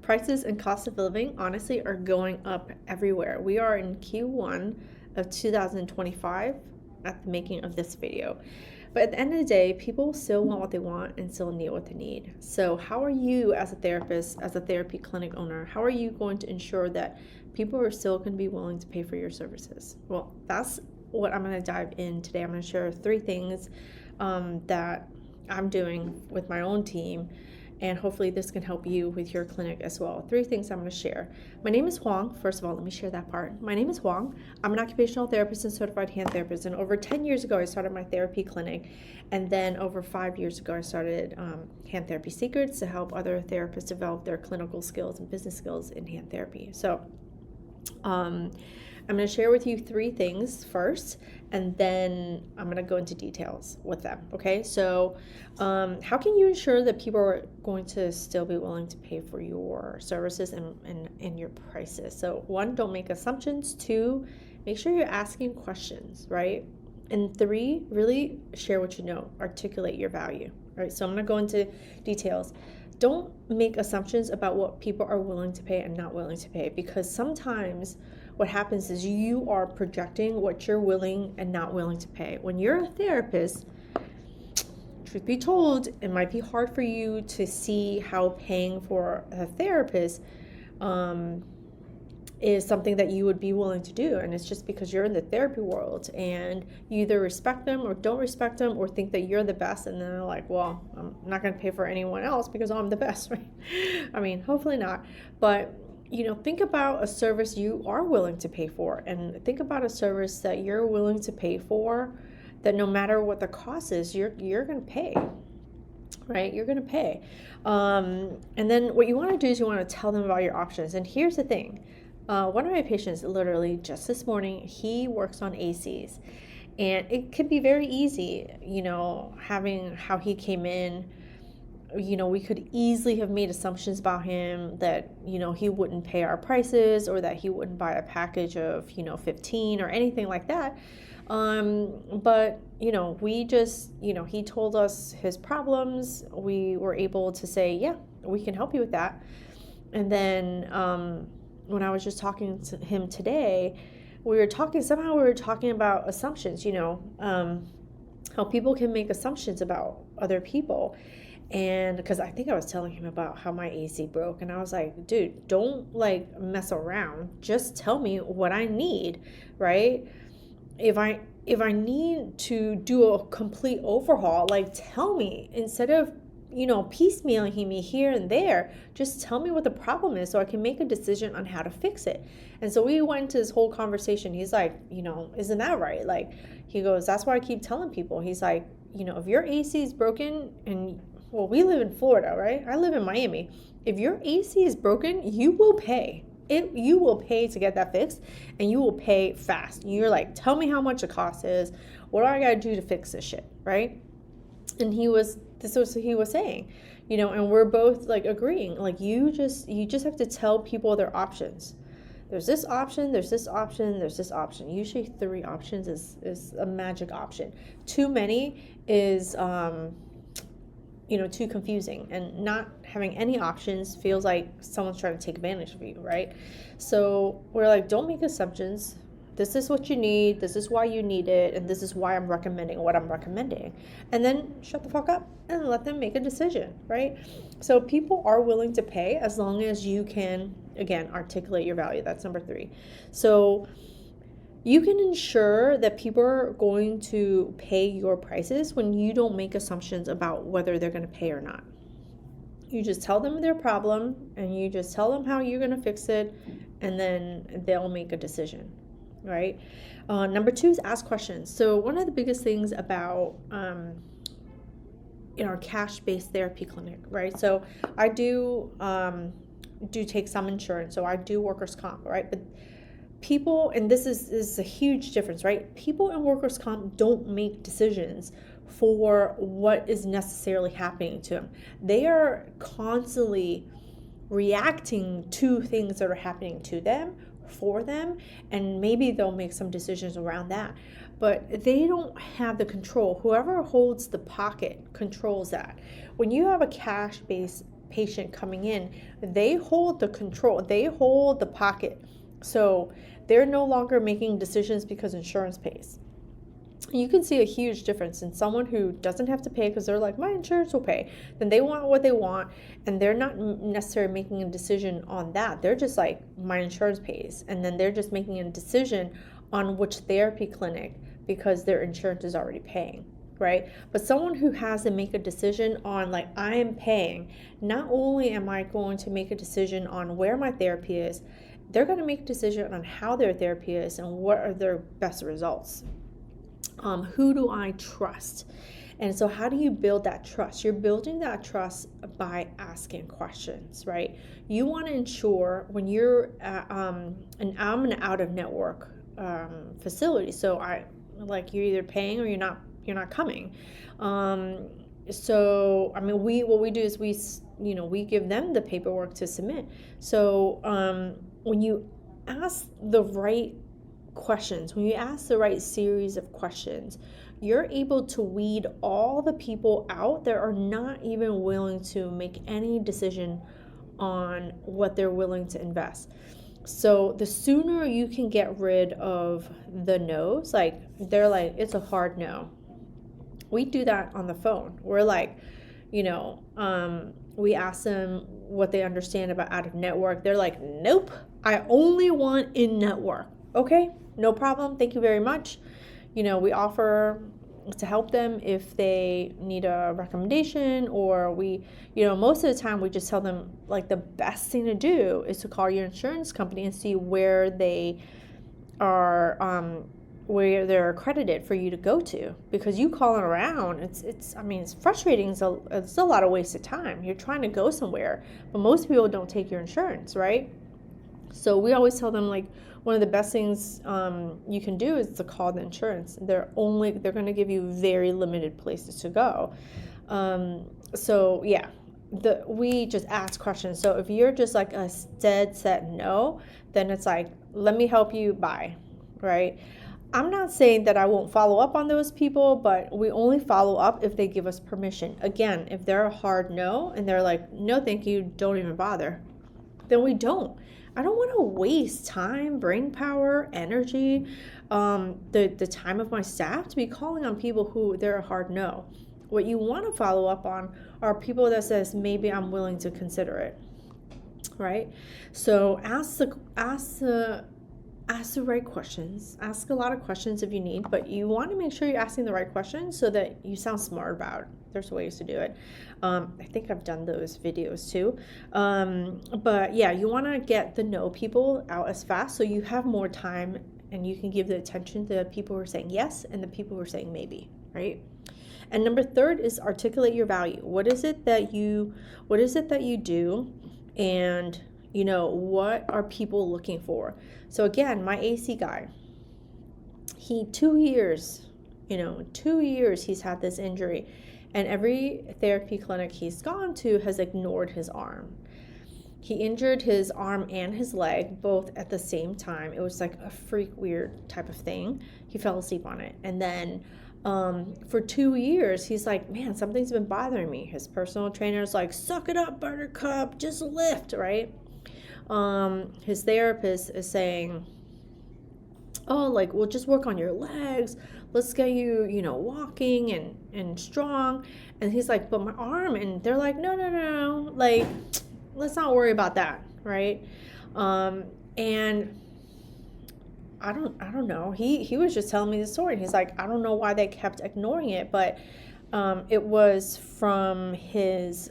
Prices and cost of living honestly are going up everywhere. We are in Q1 of 2025 at the making of this video. But at the end of the day, people still want what they want and still need what they need. So how are you as a therapist, as a therapy clinic owner, how are you going to ensure that people are still going to be willing to pay for your services? Well, that's what I'm going to dive in today. I'm going to share 3 things that I'm doing with my own team, and hopefully this can help you with your clinic as well. 3 things I'm going to share. My name is Huang. First of all, let me share that part. My name is Huang. I'm an occupational therapist and certified hand therapist, and over 10 years ago I started my therapy clinic, and then over 5 years ago I started Hand Therapy Secrets to help other therapists develop their clinical skills and business skills in hand therapy. So I'm going to share with you 3 things first, and then I'm going to go into details with them. Okay, so how can you ensure that people are going to still be willing to pay for your services and your prices? So 1, don't make assumptions. 2, make sure you're asking questions, right? And 3, really share what you know, articulate your value, right? So I'm going to go into details. Don't make assumptions about what people are willing to pay and not willing to pay, because sometimes what happens is you are projecting what you're willing and not willing to pay. When you're a therapist, truth be told, it might be hard for you to see how paying for a therapist is something that you would be willing to do. And it's just because you're in the therapy world and you either respect them or don't respect them, or think that you're the best, and then they're like, well, I'm not going to pay for anyone else because I'm the best, right? I mean, hopefully not. But think about a service you are willing to pay for, and think about a service that you're willing to pay for, that no matter what the cost is, you're going to pay, right? You're going to pay. And then what you want to do is you want to tell them about your options. And here's the thing. One of my patients, literally just this morning, he works on ACs, and it could be very easy, having how he came in. We could easily have made assumptions about him that, he wouldn't pay our prices, or that he wouldn't buy a package of, 15 or anything like that. But, we just, he told us his problems. We were able to say, yeah, we can help you with that. And then when I was just talking to him today, we were talking about assumptions, how people can make assumptions about other people. And because I think I was telling him about how my AC broke, and I was like, dude, don't mess around. Just tell me what I need, right? If I need to do a complete overhaul, tell me, instead of piecemealing me here and there. Just tell me what the problem is so I can make a decision on how to fix it. And so we went into this whole conversation. He's like, isn't that right? He goes, that's why I keep telling people. He's like, if your AC is broken, and well, we live in Florida, right? I live in Miami. If your AC is broken, you will pay. You will pay to get that fixed, and you will pay fast. You're like, tell me how much the cost is. What do I got to do to fix this shit, right? And this was what he was saying, and we're both agreeing, you just have to tell people their options. There's this option, there's this option, there's this option. Usually 3 options is a magic option. Too many is too confusing, and not having any options feels like someone's trying to take advantage of you, right? So we're like, don't make assumptions. This is what you need, this is why you need it, and this is why I'm recommending what I'm recommending. And then shut the fuck up and let them make a decision, right? So people are willing to pay as long as you can, again, articulate your value. That's number 3. So you can ensure that people are going to pay your prices when you don't make assumptions about whether they're going to pay or not. You just tell them their problem, and you just tell them how you're going to fix it, and then they'll make a decision. Right? Number 2 is ask questions. So one of the biggest things about in our cash-based therapy clinic, right? So I do take some insurance. So I do workers' comp, right? But people, and this is a huge difference, right? People in workers' comp don't make decisions for what is necessarily happening to them. They are constantly reacting to things that are happening to them, for them, and maybe they'll make some decisions around that, but they don't have the control. Whoever holds the pocket controls that. When you have a cash-based patient coming in, they hold the control, they hold the pocket. So they're no longer making decisions because insurance pays. You can see a huge difference in someone who doesn't have to pay because they're like, my insurance will pay. Then they want what they want, and they're not necessarily making a decision on that. They're just like, my insurance pays. And then they're just making a decision on which therapy clinic because their insurance is already paying, right? But someone who has to make a decision on like, I am paying, not only am I going to make a decision on where my therapy is, they're going to make a decision on how their therapy is and what are their best results. Who do I trust? And so how do you build that trust? You're building that trust by asking questions, right? You want to ensure when you're I'm an out of network facility, so you're either paying or you're not coming. So I mean, what we do is we give them the paperwork to submit. So when you ask the right questions, when you ask the right series of questions, you're able to weed all the people out that are not even willing to make any decision on what they're willing to invest. So the sooner you can get rid of the no's, like they're like, it's a hard no. We do that on the phone. We're like, we ask them what they understand about out of network. They're like, nope, I only want in network. Okay, no problem. Thank you very much. We offer to help them if they need a recommendation, or most of the time we just tell them like the best thing to do is to call your insurance company and see where they are, where they're accredited for you to go to, because you calling around, it's frustrating. It's a lot of wasted time. You're trying to go somewhere, but most people don't take your insurance, right? So we always tell them like one of the best things you can do is to call the insurance. They're going to give you very limited places to go. So yeah, we just ask questions. So if you're just like a dead set no, then it's like, let me help you, bye, right? I'm not saying that I won't follow up on those people, but we only follow up if they give us permission. Again, if they're a hard no and they're like, no, thank you, don't even bother, then we don't. I don't want to waste time, brain power, energy, the time of my staff to be calling on people who they're a hard no. What you want to follow up on are people that says, maybe I'm willing to consider it, right? So ask the right questions. Ask a lot of questions if you need, but you want to make sure you're asking the right questions so that you sound smart about it. There's ways to do it. I think I've done those videos too. But yeah, you want to get the no people out as fast so you have more time and you can give the attention to the people who are saying yes and the people who are saying maybe, right? And number third is articulate your value. What is it that you do, and what are people looking for? So again, my AC guy, 2 years he's had this injury, and every therapy clinic he's gone to has ignored his arm. He injured his arm and his leg both at the same time. It was like a freak weird type of thing. He fell asleep on it. And then for 2 years, he's like, man, something's been bothering me. His personal trainer's like, suck it up, Buttercup, just lift, right? His therapist is saying, oh, like, we'll just work on your legs. Let's get you, walking and strong. And he's like, but my arm. And they're like, no. Like, let's not worry about that, right? And I don't know. He was just telling me the story. He's like, I don't know why they kept ignoring it, but it was from his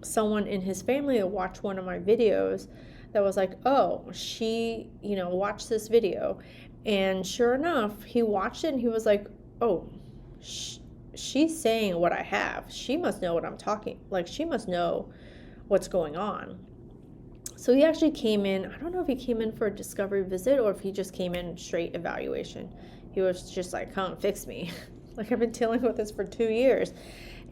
someone in his family that watched one of my videos that was like, oh, she, watched this video. And sure enough, he watched it and he was like, oh, she's saying what I have. She must know what I'm talking, like she must know what's going on. So he actually came in, I don't know if he came in for a discovery visit or if he just came in straight evaluation. He was just like, come fix me. Like, I've been dealing with this for 2 years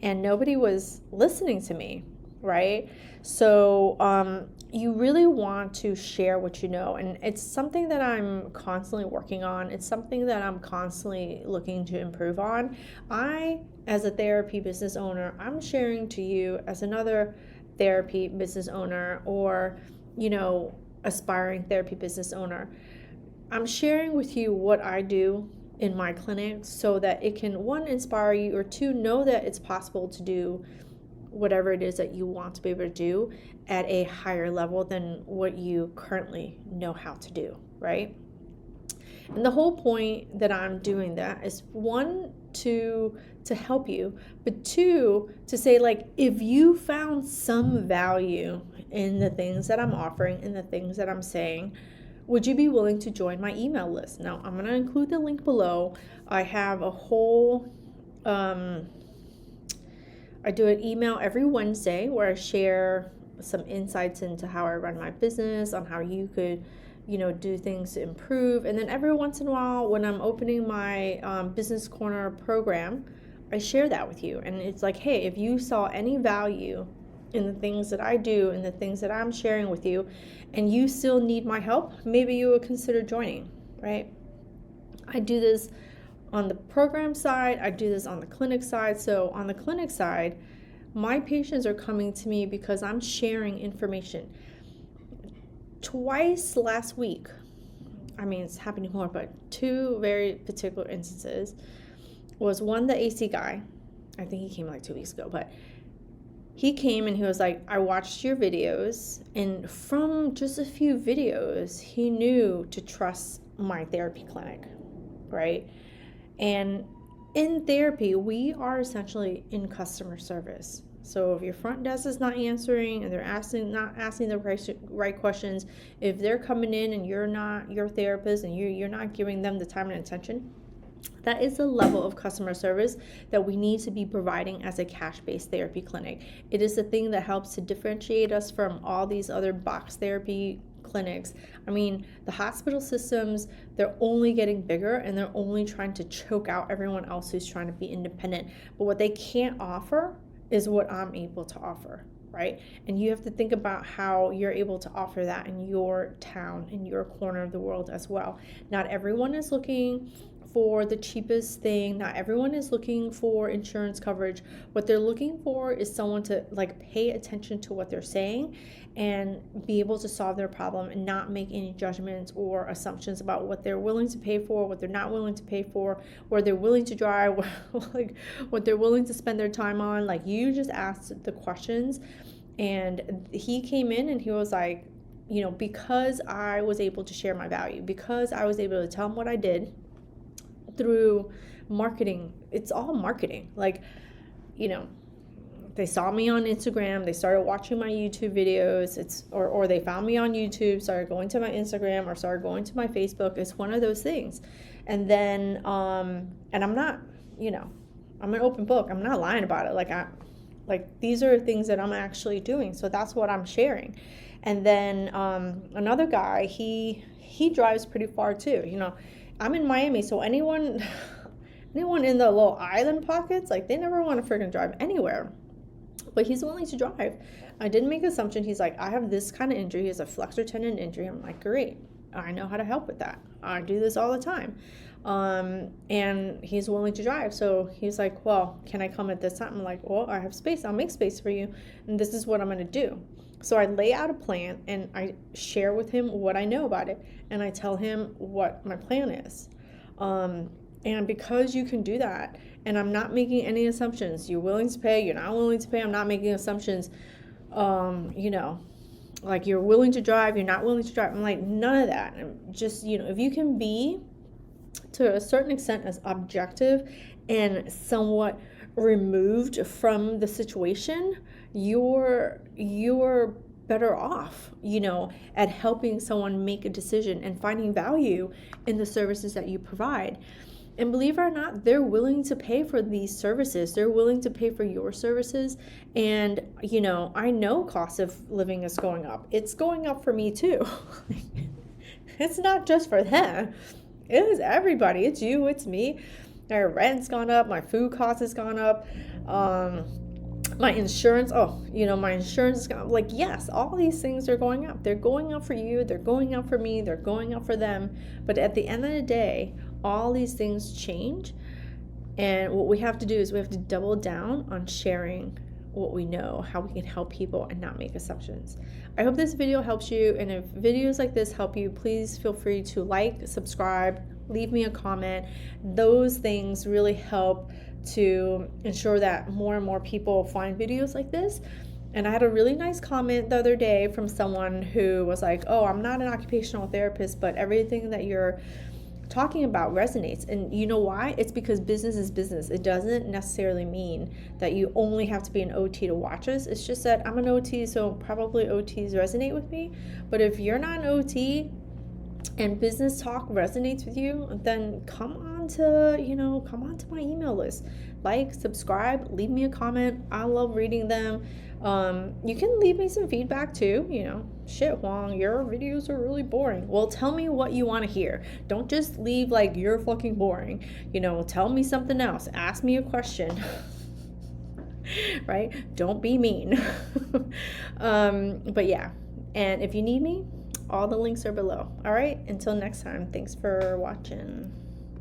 and nobody was listening to me, right? So you really want to share what you know. And it's something that I'm constantly working on. It's something that I'm constantly looking to improve on. I, as a therapy business owner, I'm sharing to you as another therapy business owner or, aspiring therapy business owner. I'm sharing with you what I do in my clinic so that it can, one, inspire you, or two, know that it's possible to do whatever it is that you want to be able to do at a higher level than what you currently know how to do, right? And the whole point that I'm doing that is, one, to help you, but two, to say, like, if you found some value in the things that I'm offering and the things that I'm saying, would you be willing to join my email list? Now, I'm going to include the link below. I have a whole, I do an email every Wednesday where I share some insights into how I run my business, on how you could, do things to improve. And then every once in a while, when I'm opening my Business Corner program, I share that with you. And it's like, hey, if you saw any value in the things that I do and the things that I'm sharing with you, and you still need my help, maybe you would consider joining, right? I do this on the program side, I do this on the clinic side. So on the clinic side, my patients are coming to me because I'm sharing information. Twice last week, it's happening more, but two very particular instances was, one, the AC guy. I think he came like 2 weeks ago, but he came and he was like, I watched your videos, and from just a few videos, he knew to trust my therapy clinic, right? And in therapy, we are essentially in customer service. So if your front desk is not answering and they're not asking the right questions, if they're coming in and you're not your therapist and you're not giving them the time and attention, that is the level of customer service that we need to be providing as a cash-based therapy clinic. It is the thing that helps to differentiate us from all these other box therapy clinics. The hospital systems, they're only getting bigger and they're only trying to choke out everyone else who's trying to be independent. But what they can't offer is what I'm able to offer, right? And you have to think about how you're able to offer that in your town, in your corner of the world as well. Not everyone is looking for the cheapest thing. Not everyone is looking for insurance coverage. What they're looking for is someone to pay attention to what they're saying and be able to solve their problem and not make any judgments or assumptions about what they're willing to pay for, what they're not willing to pay for, where they're willing to drive, what they're willing to spend their time on. You just asked the questions. And he came in and he was like, because I was able to share my value, because I was able to tell him what I did through marketing. It's all marketing. They saw me on Instagram, they started watching my YouTube videos, or they found me on YouTube, started going to my Instagram, or started going to my Facebook. It's one of those things. And then and I'm not, I'm an open book. I'm not lying about it. These are things that I'm actually doing. So that's what I'm sharing. And then another guy, he drives pretty far too. I'm in Miami, so anyone in the little island pockets, they never want to freaking drive anywhere. But he's willing to drive. I didn't make an assumption. He's like, I have this kind of injury. He has a flexor tendon injury. I'm like, great. I know how to help with that. I do this all the time. And he's willing to drive. So he's like, well, can I come at this time? I'm like, well, I have space. I'll make space for you. And this is what I'm going to do. So I lay out a plan and I share with him what I know about it. And I tell him what my plan is. And because you can do that, and I'm not making any assumptions, you're willing to pay, you're not willing to pay, I'm not making assumptions, you're willing to drive, you're not willing to drive. I'm like, none of that. I'm just, if you can be to a certain extent as objective and somewhat removed from the situation, you're better off, at helping someone make a decision and finding value in the services that you provide. And believe it or not, they're willing to pay for these services. They're willing to pay for your services. And, I know cost of living is going up. It's going up for me too. It's not just for them. It is everybody. It's you, it's me. My rent's gone up. My food cost has gone up. My insurance, my insurance is gone up. Yes, all these things are going up. They're going up for you. They're going up for me. They're going up for them. But at the end of the day, all these things change. And what we have to do is we have to double down on sharing what we know, how we can help people and not make assumptions. I hope this video helps you, and if videos like this help you, please feel free to like, subscribe, leave me a comment. Those things really help to ensure that more and more people find videos like this. And I had a really nice comment the other day from someone who was like, oh, I'm not an occupational therapist, but everything that you're talking about resonates. And you know why? It's because business is business. It doesn't necessarily mean that you only have to be an OT to watch us. It's just that I'm an OT, so probably OTs resonate with me. But if you're not an OT and business talk resonates with you, then come on to my email list. Like, subscribe, leave me a comment. I love reading them. You can leave me some feedback too. Shit, Huang, your videos are really boring. Well, tell me what you want to hear. Don't just leave like you're fucking boring. Tell me something else. Ask me a question. Right? Don't be mean. But yeah, and if you need me, all the links are below. All right, until next time, thanks for watching.